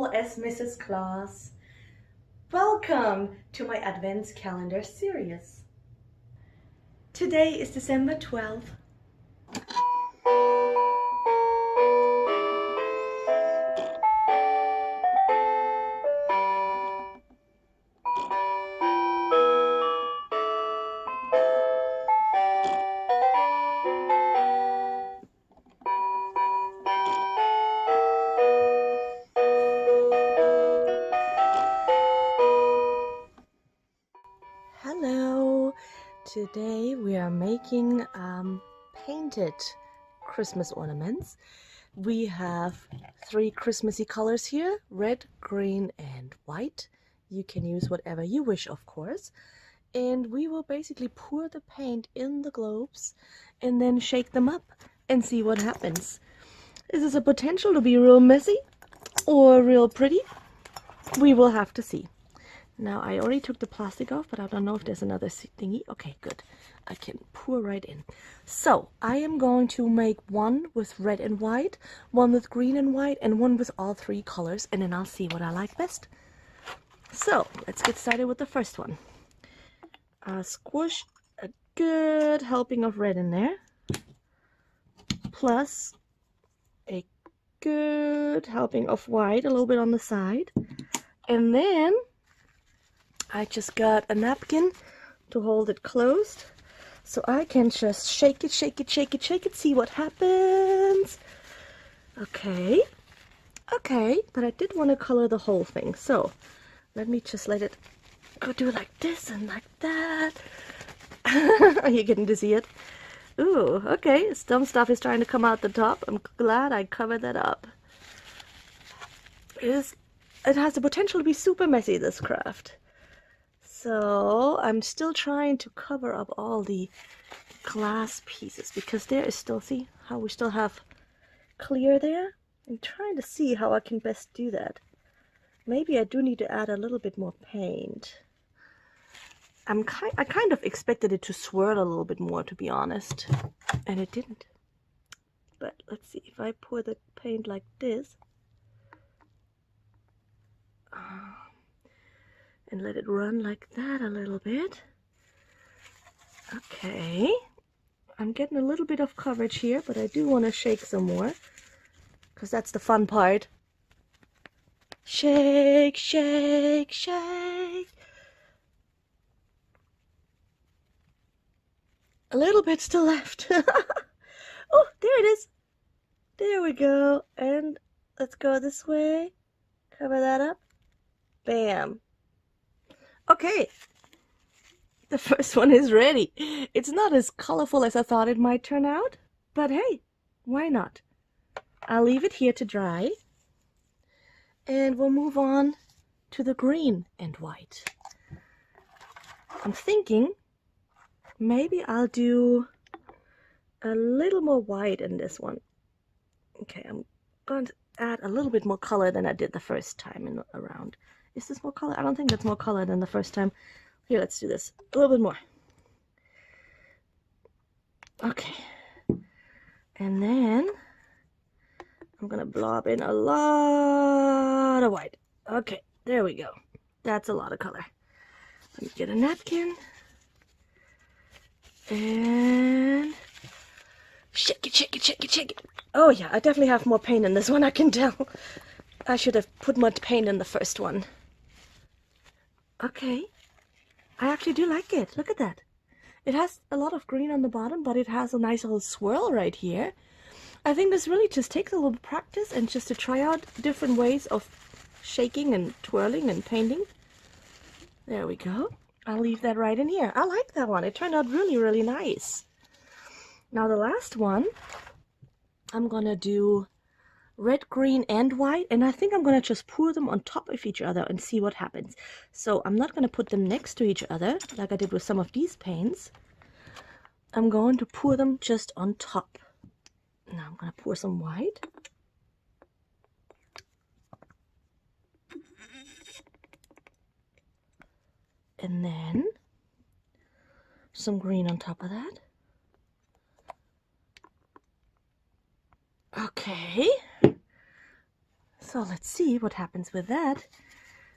Nicole as Mrs. Claus. Welcome to my Advents Calendar series. Today is December 12th. Hello! Today we are making painted Christmas ornaments. We have 3 Christmassy colors here: red, green and white. You can use whatever you wish, of course. And we will basically pour the paint in the globes and then shake them up and see what happens. Is this a potential to be real messy or real pretty? We will have to see. Now, I already took the plastic off, but I don't know if there's another thingy. Okay, good. I can pour right in. So, I am going to make one with red and white, one with green and white, and one with all 3 colors, and then I'll see what I like best. So, let's get started with the first one. Squish a good helping of red in there, plus a good helping of white, a little bit on the side, and then I just got a napkin to hold it closed, so I can just shake it, shake it, shake it, shake it, see what happens. Okay, but I did want to color the whole thing, so let me just let it go, do like this and like that. Are you getting to see it? Ooh, okay, some stuff is trying to come out the top. I'm glad I covered that up. It has the potential to be super messy, this craft. So I'm still trying to cover up all the glass pieces because there is still, see how we still have clear there? I'm trying to see how I can best do that. Maybe I do need to add a little bit more paint. I kind of expected it to swirl a little bit more, to be honest, and it didn't. But let's see, if I pour the paint like this and let it run like that a little bit. Okay, I'm getting a little bit of coverage here, but I do want to shake some more because that's the fun part. Shake, shake, shake. A little bit still left. Oh, there it is. There we go. And let's go this way. Cover that up. Bam. Okay. The first one is ready. It's not as colorful as I thought it might turn out, but hey, why not? I'll leave it here to dry. And we'll move on to the green and white. I'm thinking maybe I'll do a little more white in this one. Okay, I'm going to add a little bit more color than I did the first time around. Is this more color? I don't think that's more color than the first time. Here, let's do this. A little bit more. Okay. And then I'm going to blob in a lot of white. Okay, there we go. That's a lot of color. Let me get a napkin. And shake it, shake it, shake it, shake it. Oh yeah, I definitely have more paint in this one, I can tell. I should have put more paint in the first one. Okay. I actually do like it. Look at that. It has a lot of green on the bottom, but it has a nice little swirl right here. I think this really just takes a little practice and just to try out different ways of shaking and twirling and painting. There we go. I'll leave that right in here. I like that one. It turned out really, really nice. Now the last one, I'm gonna do red, green, and white, and I think I'm gonna just pour them on top of each other and see what happens. So I'm not gonna put them next to each other like I did with some of these paints. I'm going to pour them just on top. Now I'm gonna pour some white. And then some green on top of that. Okay. So let's see what happens with that.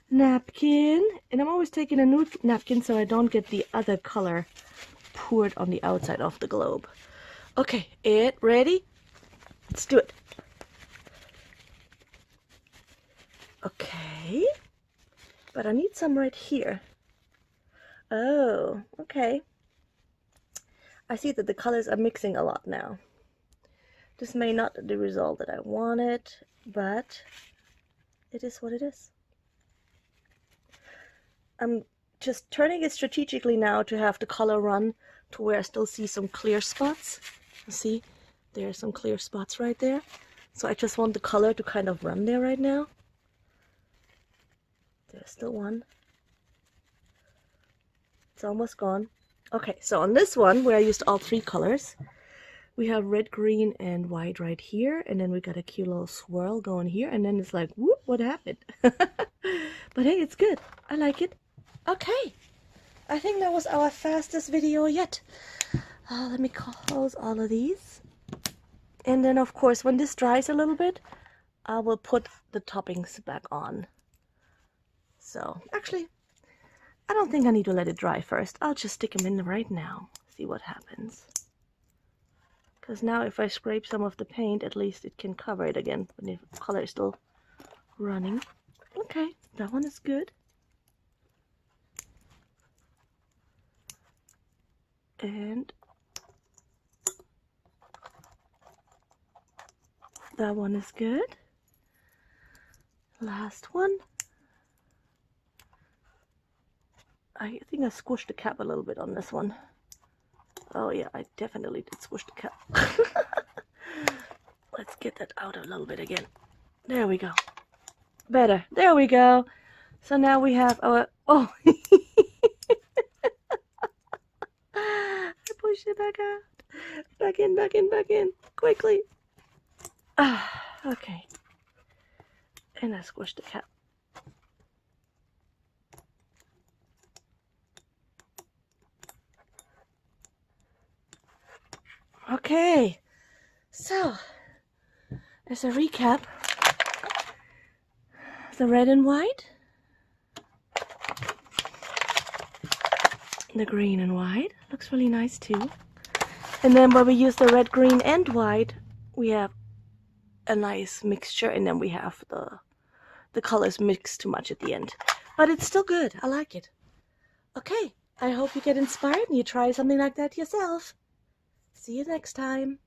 Napkin, and I'm always taking a new napkin so I don't get the other color poured on the outside of the globe. Okay, ready? Let's do it. Okay, but I need some right here. Oh, okay. I see that the colors are mixing a lot now. This may not be the result that I wanted, but it is what it is. I'm just turning it strategically now to have the color run to where I still see some clear spots. See, there are some clear spots right there. So I just want the color to kind of run there right now. There's still one. It's almost gone. Okay, so on this one, where I used all three colors, we have red, green, and white right here. And then we got a cute little swirl going here. And then it's like, whoop, what happened? But hey, it's good. I like it. Okay, I think that was our fastest video yet. Let me close all of these. And then, of course, when this dries a little bit, I will put the toppings back on. So, actually, I don't think I need to let it dry first. I'll just stick them in right now. See what happens. Because now if I scrape some of the paint, at least it can cover it again when the color is still running. Okay, that one is good. And that one is good. Last one. I think I squished the cap a little bit on this one. Oh yeah, I definitely did squish the cap. Let's get that out a little bit again. There we go. Better. There we go. So now we have our... Oh! I pushed it back out. Back in, back in, back in. Quickly. Okay. And I squished the cap. Okay. So, as a recap, the red and white, the green and white, looks really nice too. And then where we use the red, green, and white, we have a nice mixture, and then we have the colors mixed too much at the end. But it's still good. I like it. Okay, I hope you get inspired and you try something like that yourself. See you next time.